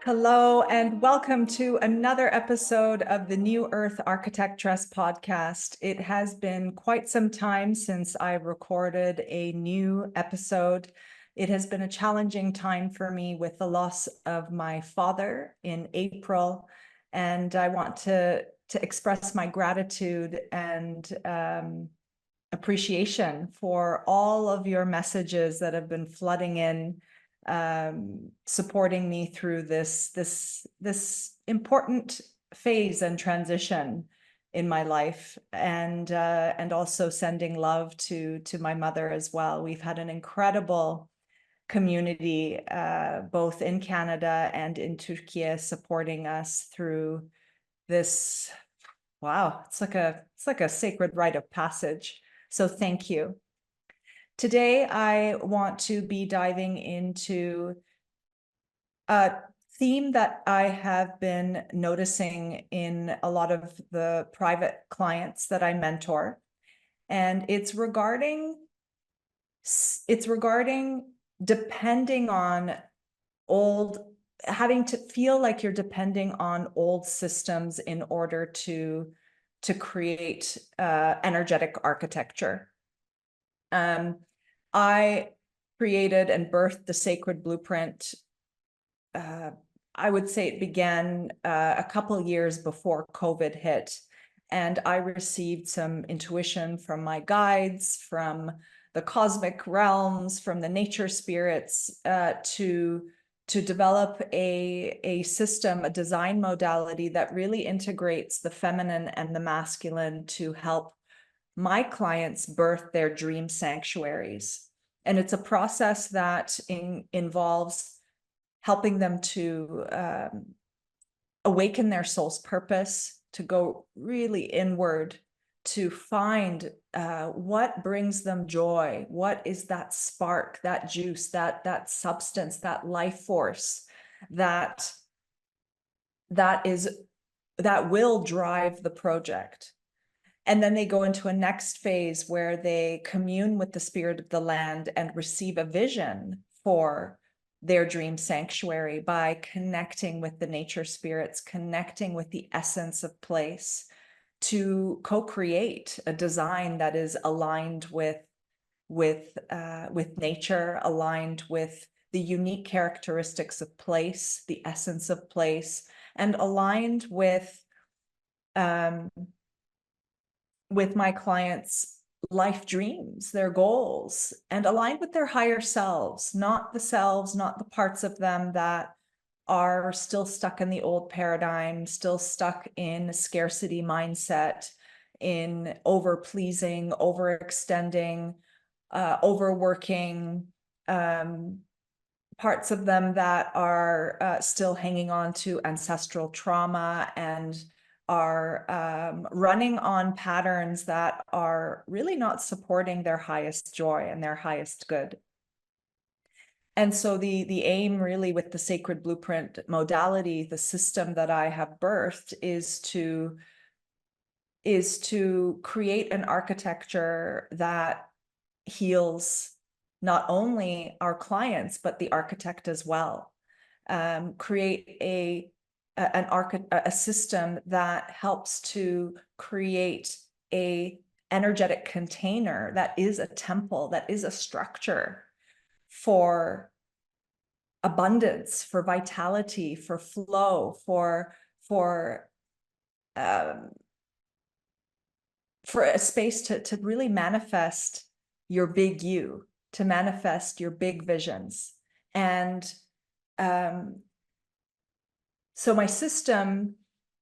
Hello, and welcome to another episode of the new Earth Architectress podcast. It has been quite some time since I recorded a new episode. It has been a challenging time for me with the loss of my father in April, and I want to express my gratitude and appreciation for all of your messages that have been flooding in, supporting me through this important phase and transition in my life, and also sending love to my mother as well. We've had an incredible community, both in Canada and in Turkey, supporting us through this. Wow, it's like a sacred rite of passage. So thank you. Today, I want to be diving into a theme that I have been noticing in a lot of the private clients that I mentor, and it's regarding depending on having to feel like you're depending on old systems in order to create energetic architecture. I created and birthed the sacred blueprint. I would say it began a couple years before COVID hit, and I received some intuition from my guides, from the cosmic realms, from the nature spirits, to develop a system, a design modality that really integrates the feminine and the masculine to help my clients birth their dream sanctuaries. And it's a process that involves helping them to awaken their soul's purpose, to go really inward, to find what brings them joy, what is that spark, that juice, that substance, that life force that will drive the project. And then they go into a next phase where they commune with the spirit of the land and receive a vision for their dream sanctuary by connecting with the nature spirits, connecting with the essence of place, to co-create a design that is aligned with nature, aligned with the unique characteristics of place, the essence of place, and aligned with my clients' life dreams, their goals, and aligned with their higher selves, not the parts of them that are still stuck in the old paradigm, still stuck in a scarcity mindset, in over-pleasing, overextending, overworking, parts of them that are still hanging on to ancestral trauma and are running on patterns that are really not supporting their highest joy and their highest good. And so the aim really with the sacred blueprint modality, the system that I have birthed, is to create an architecture that heals not only our clients, but the architect as well. Create a system that helps to create a energetic container that is a temple, that is a structure for abundance, for vitality, for flow, for a space to really manifest your big you, to manifest your big visions. And so my system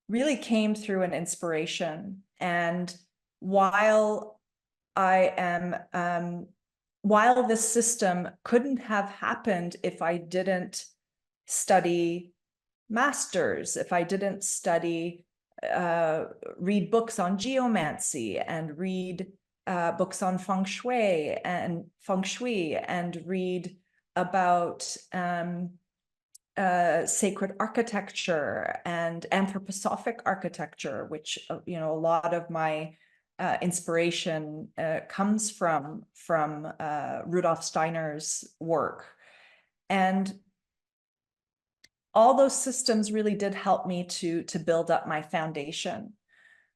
really came through an inspiration. And while this system couldn't have happened if I didn't study masters, if I didn't read books on geomancy and read books on feng shui and read about sacred architecture and anthroposophic architecture, which a lot of my inspiration comes from Rudolf Steiner's work. And all those systems really did help me to build up my foundation.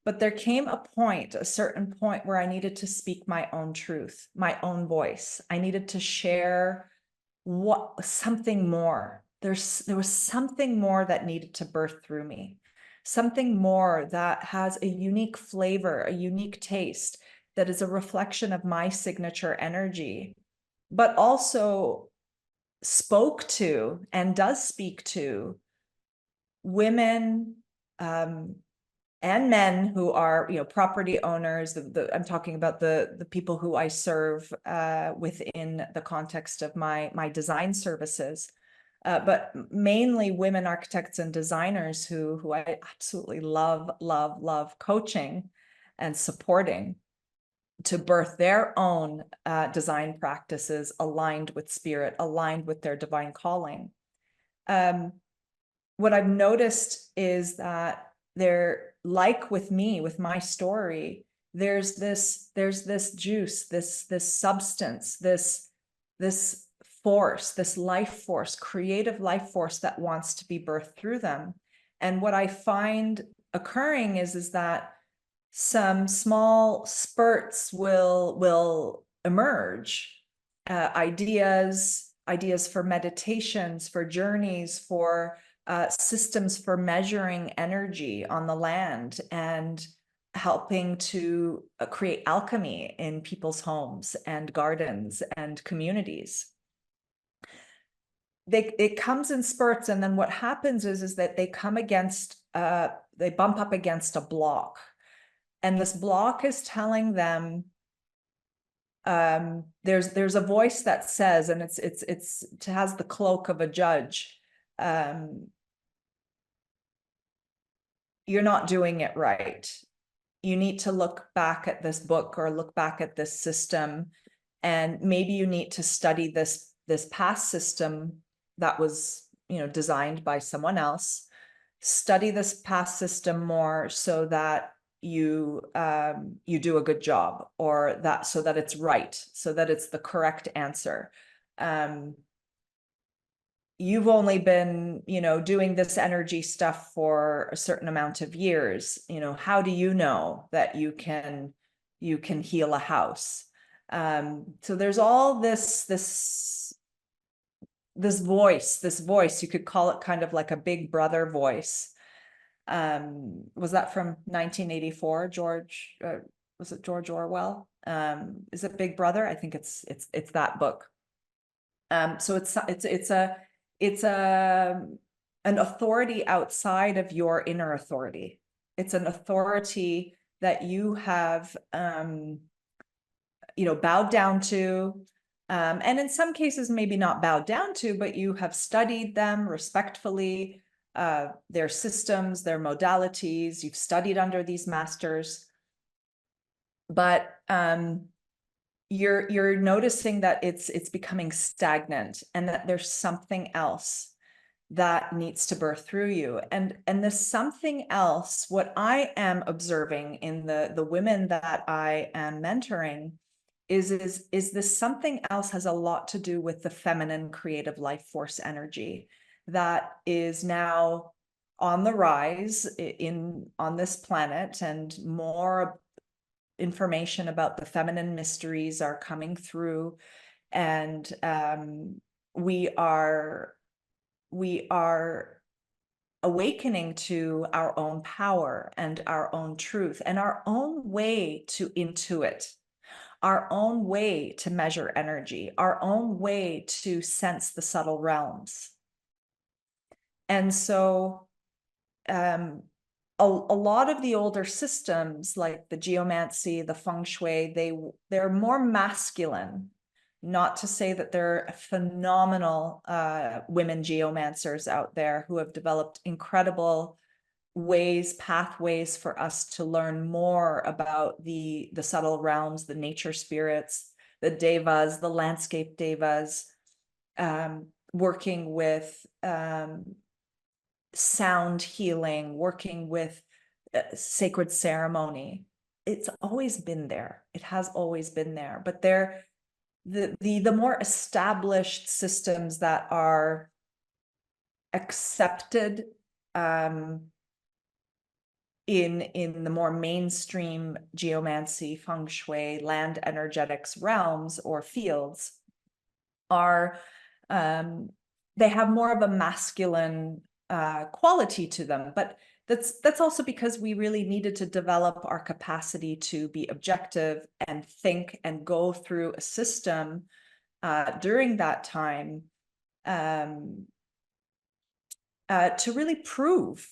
But there came a certain point where I needed to speak my own truth, my own voice. I needed to share something more. There was something more that needed to birth through me, something more that has a unique flavor, a unique taste, that is a reflection of my signature energy, but also spoke to and does speak to women and men who are, property owners. I'm talking about the people who I serve within the context of my design services, but mainly women architects and designers who I absolutely love coaching and supporting to birth their own design practices aligned with spirit, aligned with their divine calling. What I've noticed is that like with me, with my story, there's this juice, this substance, this force, this life force, creative life force that wants to be birthed through them. And what I find occurring is that some small spurts will emerge, ideas for meditations, for journeys, for systems for measuring energy on the land, and helping to create alchemy in people's homes and gardens and communities. It comes in spurts, and then what happens is that they come against, they bump up against a block. And this block is telling them, there's a voice that says, and it has the cloak of a judge, you're not doing it right. You need to look back at this book or look back at this system, and maybe you need to study this past system that was, designed by someone else. Study this past system more so that you do a good job, or so that it's right, so that it's the correct answer. You've only been, doing this energy stuff for a certain amount of years. How do you know that you can heal a house? So there's all this voice, you could call it kind of like a big brother voice. Was that from 1984? Was it George Orwell? Is it Big Brother? I think it's that book. So it's an authority outside of your inner authority. It's an authority that you have, bowed down to, and in some cases maybe not bowed down to, but you have studied them respectfully, their systems, their modalities. You've studied under these masters, but you're noticing that it's becoming stagnant, and that there's something else that needs to birth through you. And this something else, what I am observing in the women that I am mentoring, is this something else has a lot to do with the feminine creative life force energy that is now on the rise on this planet, and more information about the feminine mysteries are coming through, and we are awakening to our own power and our own truth and our own way to intuit, our own way to measure energy, our own way to sense the subtle realms. And so a lot of the older systems, like the geomancy, the feng shui, they're more masculine. Not to say that there are phenomenal women geomancers out there who have developed incredible pathways for us to learn more about the subtle realms, the nature spirits, the devas, the landscape devas, working with sound healing, working with sacred ceremony. It's always been there. It has always been there. But the more established systems that are accepted in the more mainstream geomancy, feng shui, land energetics realms or fields are, they have more of a masculine quality to them. But that's also because we really needed to develop our capacity to be objective and think and go through a system during that time to really prove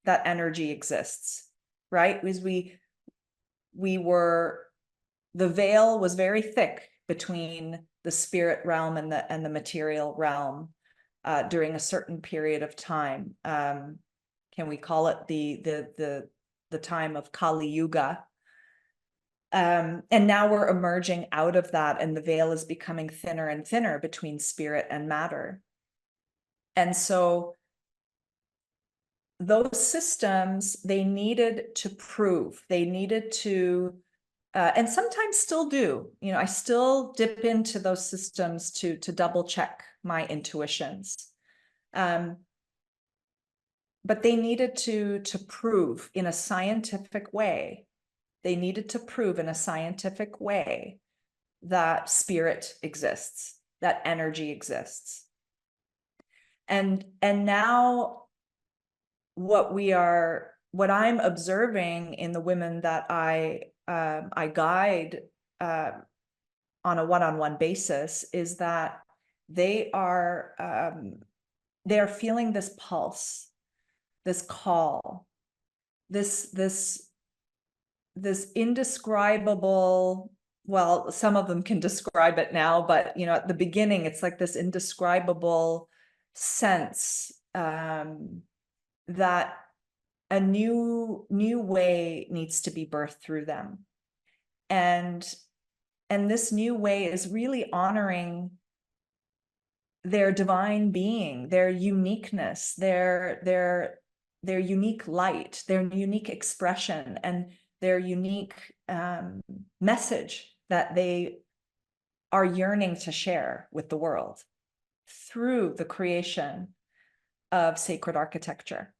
that energy exists, right? Because the veil was very thick between the spirit realm and the material realm during a certain period of time. Can we call it the time of Kali Yuga? And now we're emerging out of that, and the veil is becoming thinner and thinner between spirit and matter. And so those systems, they needed to prove, they needed to, and sometimes still do, I still dip into those systems to double check my intuitions. But they needed to prove in a scientific way, that spirit exists, that energy exists. And now what I'm observing in the women that I guide on a one-on-one basis is that they are feeling this pulse, this call, this indescribable, well, some of them can describe it now, but at the beginning, it's like this indescribable sense that a new way needs to be birthed through them. And this new way is really honoring their divine being, their uniqueness, their unique light, their unique expression, and their unique message that they are yearning to share with the world through the creation of sacred architecture.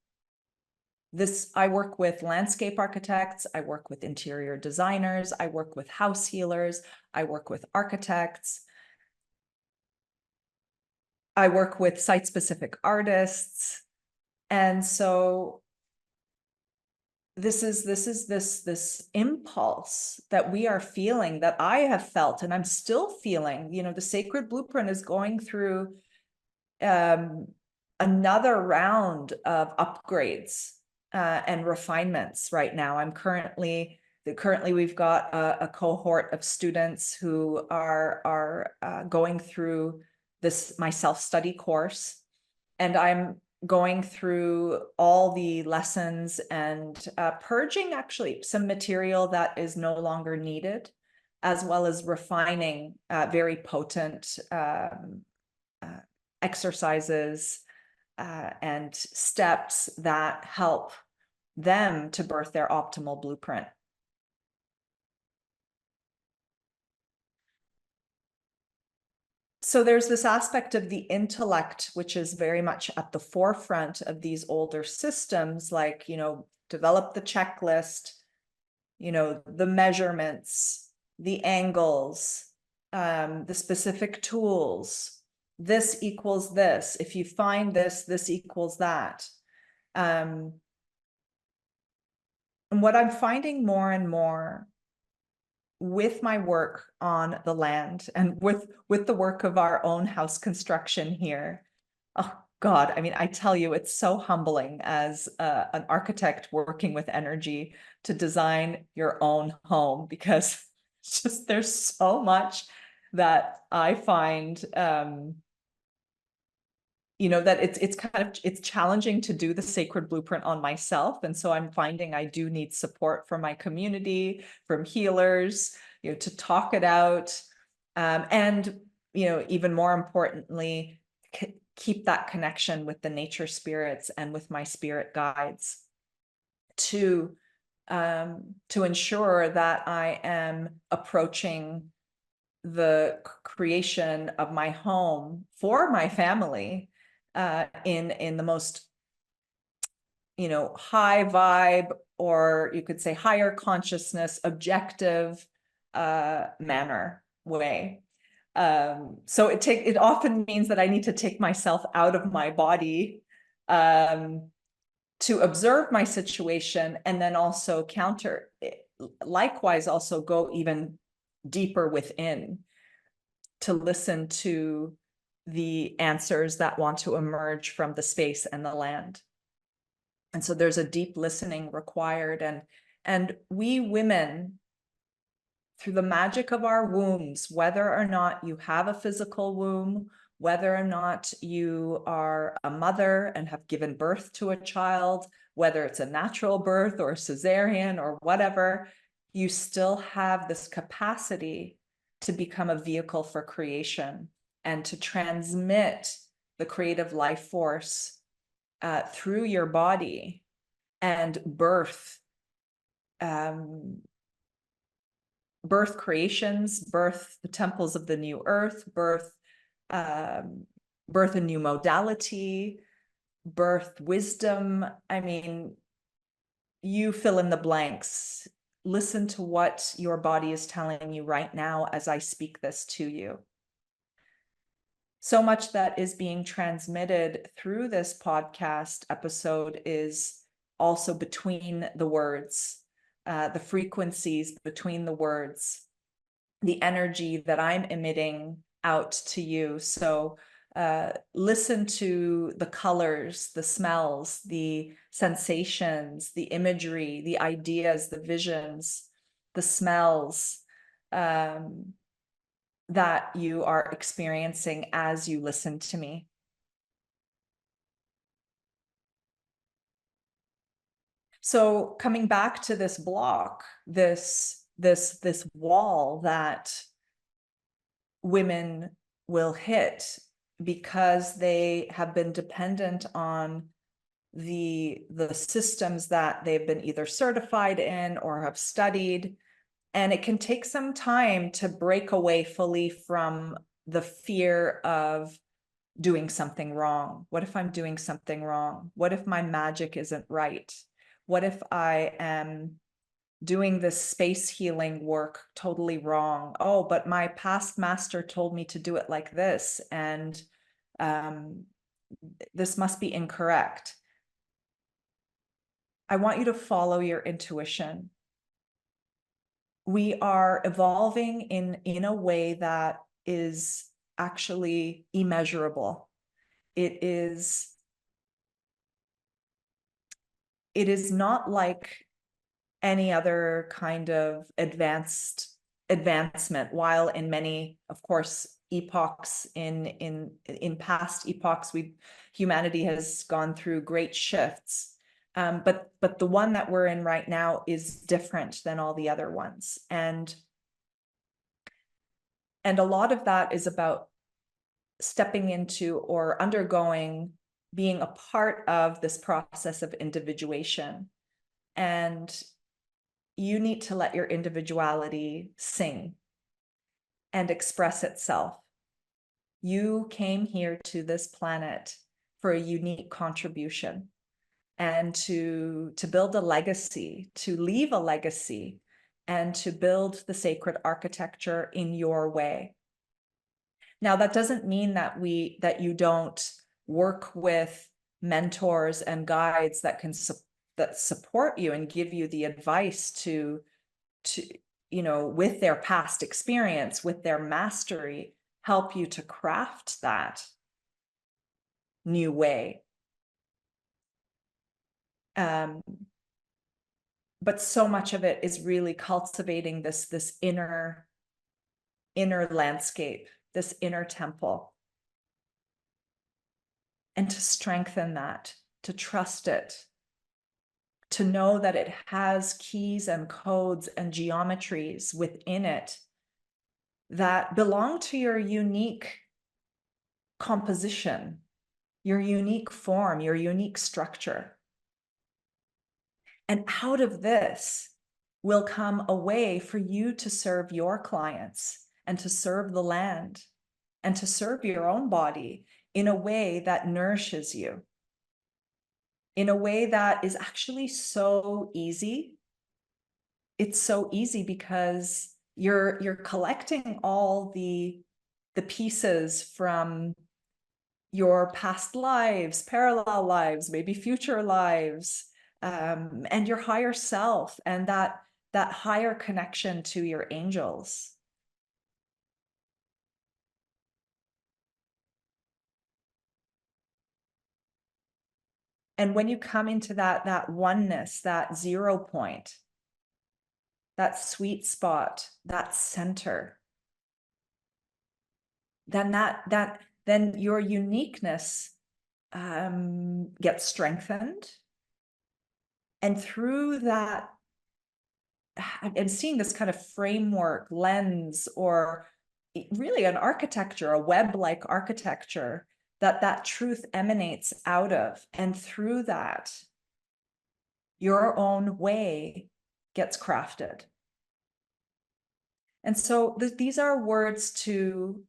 I work with landscape architects, I work with interior designers, I work with house healers, I work with architects, I work with site-specific artists. And so this impulse that we are feeling, that I have felt, and I'm still feeling, the sacred blueprint is going through another round of upgrades and refinements right now. Currently we've got a cohort of students who are going through my self-study course, and I'm going through all the lessons and purging actually some material that is no longer needed, as well as refining very potent exercises and steps that help them to birth their optimal blueprint. So there's this aspect of the intellect, which is very much at the forefront of these older systems, like, develop the checklist, the measurements, the angles, the specific tools. This equals this. If you find this, this equals that. And what I'm finding more and more with my work on the land and with the work of our own house construction here, oh God, I mean, I tell you, it's so humbling as an architect working with energy to design your own home, because it's just, there's so much that I find that it's challenging to do the sacred blueprint on myself. And so I'm finding I do need support from my community, from healers, to talk it out. And, even more importantly, keep that connection with the nature spirits and with my spirit guides to ensure that I am approaching the creation of my home for my family in the most, high vibe, or you could say higher consciousness, objective manner way. So it often means that I need to take myself out of my body to observe my situation, and then also likewise also go even deeper within to listen to the answers that want to emerge from the space and the land. And so there's a deep listening required. And we women, through the magic of our wombs, whether or not you have a physical womb, whether or not you are a mother and have given birth to a child, whether it's a natural birth or a cesarean or whatever, you still have this capacity to become a vehicle for creation and to transmit the creative life force through your body and birth creations, birth the temples of the new earth, birth a new modality, birth wisdom. I mean, you fill in the blanks. Listen to what your body is telling you right now as I speak this to you. So much that is being transmitted through this podcast episode is also between the words, the frequencies between the words, the energy that I'm emitting out to you. So listen to the colors, the smells, the sensations, the imagery, the ideas, the visions, the smells that you are experiencing as you listen to me. So coming back to this block, this wall that women will hit because they have been dependent on the systems that they've been either certified in or have studied. And it can take some time to break away fully from the fear of doing something wrong. What if I'm doing something wrong? What if my magic isn't right? What if I am doing this space healing work totally wrong? Oh, but my past master told me to do it like this, and this must be incorrect. I want you to follow your intuition. We are evolving in a way that is actually immeasurable. It is not like any other kind of advancement. While in many, of course, epochs in past epochs, humanity has gone through great shifts. But the one that we're in right now is different than all the other ones. And a lot of that is about stepping into or undergoing, being a part of this process of individuation. And you need to let your individuality sing and express itself. You came here to this planet for a unique contribution and to build a legacy, to leave a legacy, and to build the sacred architecture in your way. Now, that doesn't mean that you don't work with mentors and guides that can support you and give you the advice to with their past experience, with their mastery, help you to craft that new way. But so much of it is really cultivating this inner landscape, this inner temple, and to strengthen that, to trust it, to know that it has keys and codes and geometries within it that belong to your unique composition, your unique form, your unique structure. And out of this will come a way for you to serve your clients and to serve the land and to serve your own body in a way that nourishes you, in a way that is actually so easy. It's so easy because you're collecting all the pieces from your past lives, parallel lives, maybe future lives, and your higher self, and that higher connection to your angels. And when you come into that oneness, that 0 point, that sweet spot, that center, then then your uniqueness gets strengthened. And through that, I'm seeing this kind of framework, lens, or really an architecture, a web-like architecture that truth emanates out of. And through that, your own way gets crafted. And so these are words to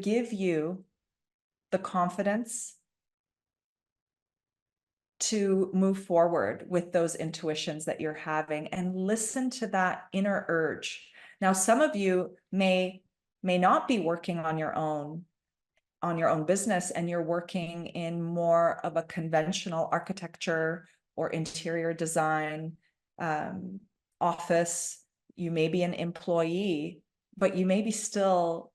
give you the confidence to move forward with those intuitions that you're having, and listen to that inner urge. Now, some of you may not be working on your own business, and you're working in more of a conventional architecture or interior design office. You may be an employee, but you may be still,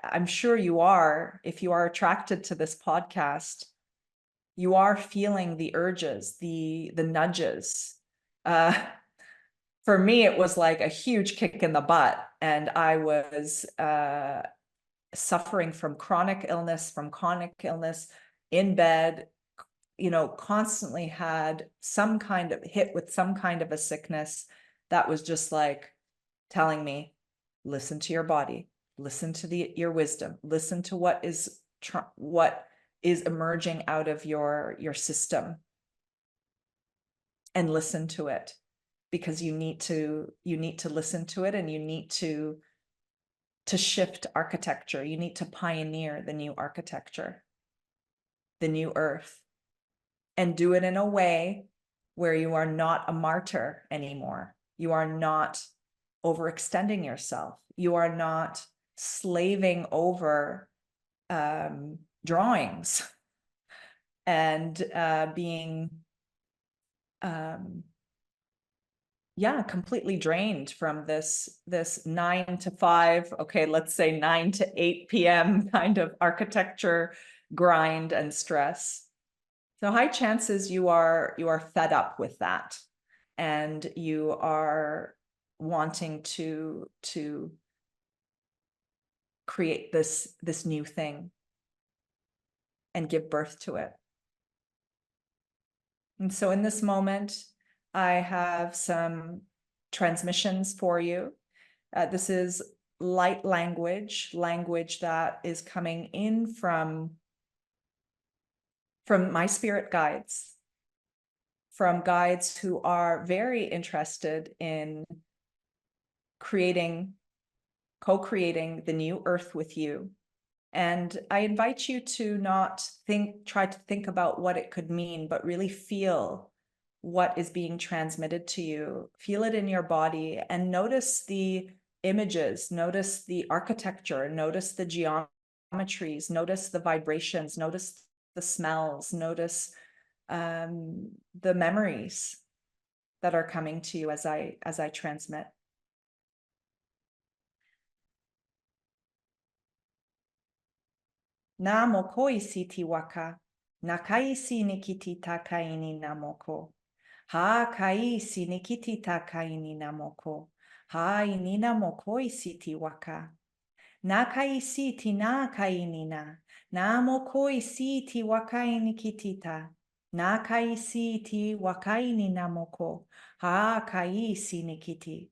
I'm sure you are, if you are attracted to this podcast, you are feeling the urges, the nudges. For me, it was like a huge kick in the butt, and I was suffering from chronic illness, in bed, constantly had some kind of hit with some kind of a sickness that was just like telling me, listen to your body, listen to your wisdom, listen to what is emerging out of your system, and listen to it, because you need to listen to it, and you need to shift architecture. You need to pioneer the new architecture, the new earth, and do it in a way where you are not a martyr anymore. You are not overextending yourself. You are not slaving over drawings and being completely drained from this 9 to 5, okay, let's say 9 to 8 p.m. kind of architecture grind and stress. So high chances you are fed up with that, and you are wanting to create this new thing and give birth to it. And so in this moment, I have some transmissions for you. This is light language that is coming in from my spirit guides, from guides who are very interested in co-creating the new earth with you. And I invite you to not try to think about what it could mean, but really feel what is being transmitted to you. Feel it in your body, and notice the images, notice the architecture, notice the geometries, notice the vibrations, notice the smells, notice the memories that are coming to you as I transmit. Na moko isi tiwaka, na kaisi nikiti takaini namoko. Ha kaisi nikiti takaini namoko. Ha inina moko isi tiwaka. Na kaisi tina kainina. Na moko isi tiwaka inikitita. Na kaisi ti wakaini namoko. Ha kaisi nikiti.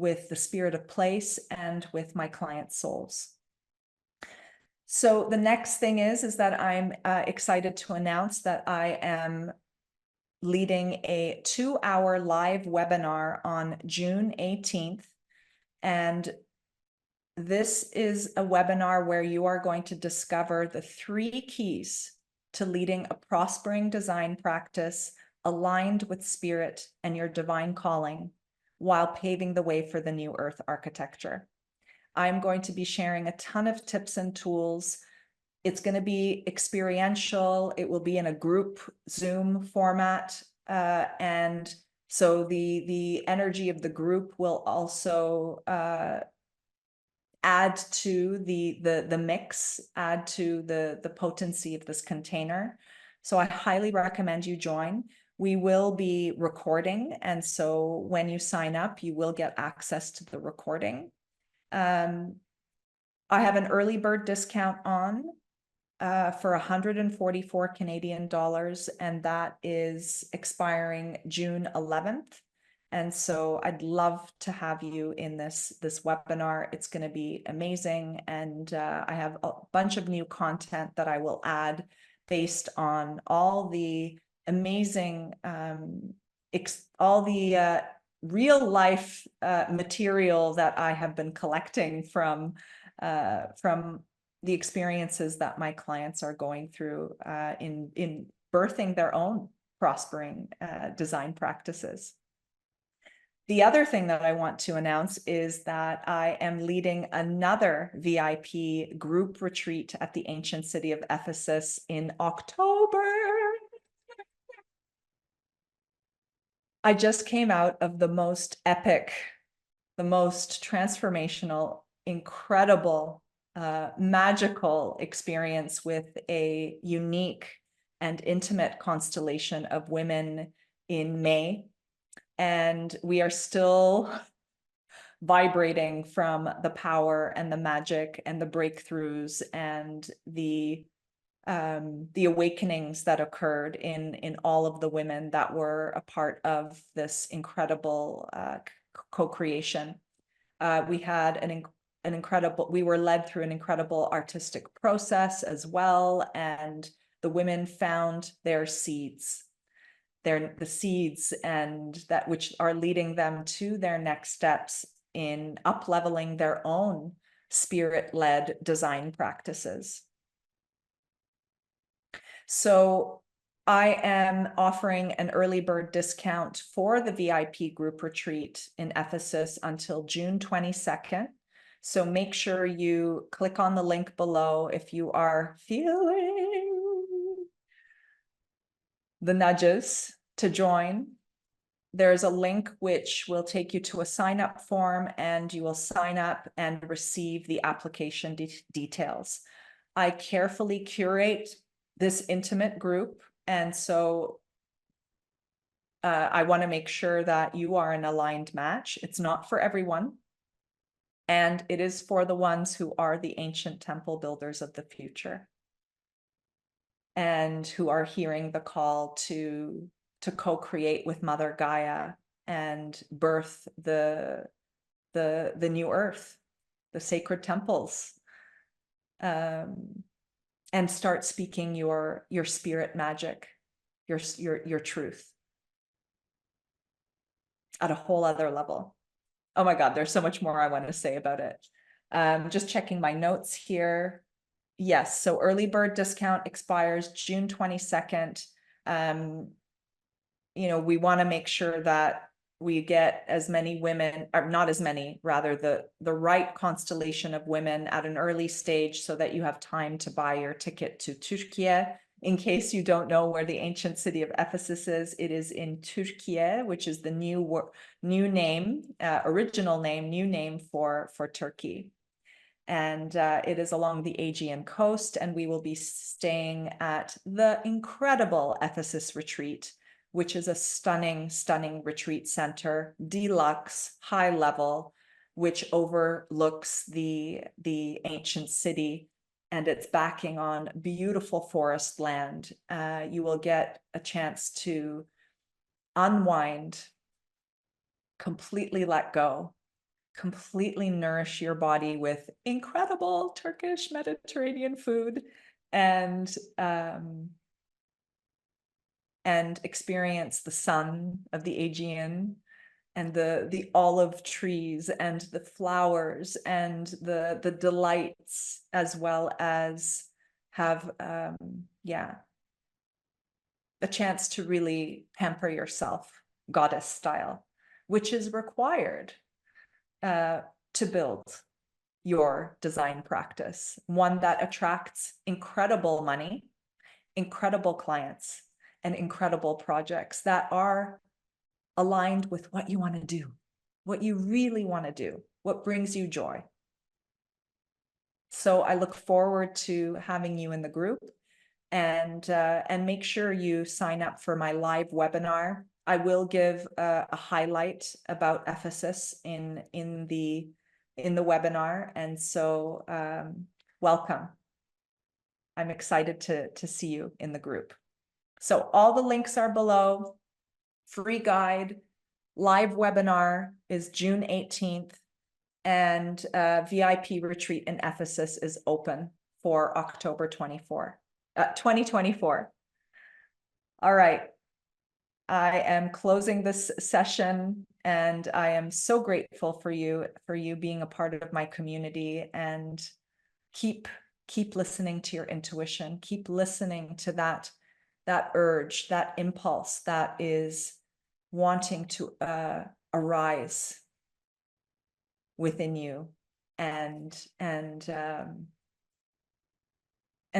with the spirit of place, and with my client souls. So the next thing is that I'm excited to announce that I am leading a 2-hour live webinar on June 18th. And this is a webinar where you are going to discover the 3 keys to leading a prospering design practice aligned with spirit and your divine calling while paving the way for the new Earth architecture. I'm going to be sharing a ton of tips and tools. It's going to be experiential. It will be in a group Zoom format. And so the energy of the group will also add to the mix, add to the potency of this container. So I highly recommend you join. We will be recording, and so when you sign up, you will get access to the recording. I have an early bird discount on for 144 Canadian dollars, and that is expiring June 11th. And so I'd love to have you in this webinar. It's going to be amazing. And I have a bunch of new content that I will add based on all the amazing, all the real life material that I have been collecting from the experiences that my clients are going through in birthing their own prospering design practices. The other thing that I want to announce is that I am leading another VIP group retreat at the ancient city of Ephesus in October. I just came out of the most epic, the most transformational, incredible, magical experience with a unique and intimate constellation of women in May. And we are still vibrating from the power and the magic and the breakthroughs and the awakenings that occurred in all of the women that were a part of this incredible co-creation. We had an incredible, we were led through an incredible artistic process as well, and the women found their seeds. The seeds and that which are leading them to their next steps in up-leveling their own spirit-led design practices. So I am offering an early bird discount for the VIP group retreat in Ephesus until June 22nd. So make sure you click on the link below if you are feeling the nudges to join. There's a link which will take you to a sign-up form, and you will sign up and receive the application details. I carefully curate this intimate group, and so I want to make sure that you are an aligned match. It's not for everyone, and it is for the ones who are the ancient temple builders of the future and who are hearing the call to co-create with Mother Gaia and birth the new earth, the sacred temples, and start speaking your spirit magic, your truth at a whole other level. Oh my God, there's so much more I want to say about it. Just checking my notes here. Yes, so early bird discount expires June 22nd. You know, we want to make sure that we get as many women, or not as many, rather the right constellation of women at an early stage so that you have time to buy your ticket to Turkey. In case you don't know where the ancient city of Ephesus is, it is in Turkey, which is the new name, original name, new name for Turkey. And it is along the Aegean coast, and we will be staying at the incredible Ephesus retreat, which is a stunning, stunning retreat center, deluxe, high level, which overlooks the ancient city, and it's backing on beautiful forest land. You will get a chance to unwind, completely let go, completely nourish your body with incredible Turkish Mediterranean food and experience the sun of the Aegean and the olive trees and the flowers and the delights, as well as have a chance to really pamper yourself goddess style, which is required to build your design practice, one that attracts incredible money, incredible clients, and incredible projects that are aligned with what you want to do, what you really want to do, what brings you joy. So I look forward to having you in the group, and make sure you sign up for my live webinar. I will give a highlight about Ephesus in the webinar, and so welcome. I'm excited to see you in the group. So all the links are below. Free guide, live webinar is June 18th, and VIP retreat in Ephesus is open for October 2024. All right. I am closing this session, and I am so grateful for you being a part of my community, and keep listening to your intuition. Keep listening to that urge, that impulse that is wanting to arise within you and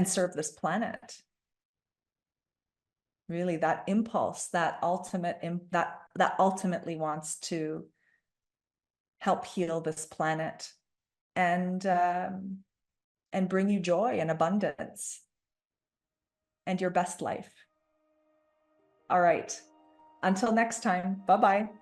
serve this planet. Really, that impulse, that ultimately wants to help heal this planet and bring you joy and abundance and your best life. All right. Until next time. Bye-bye.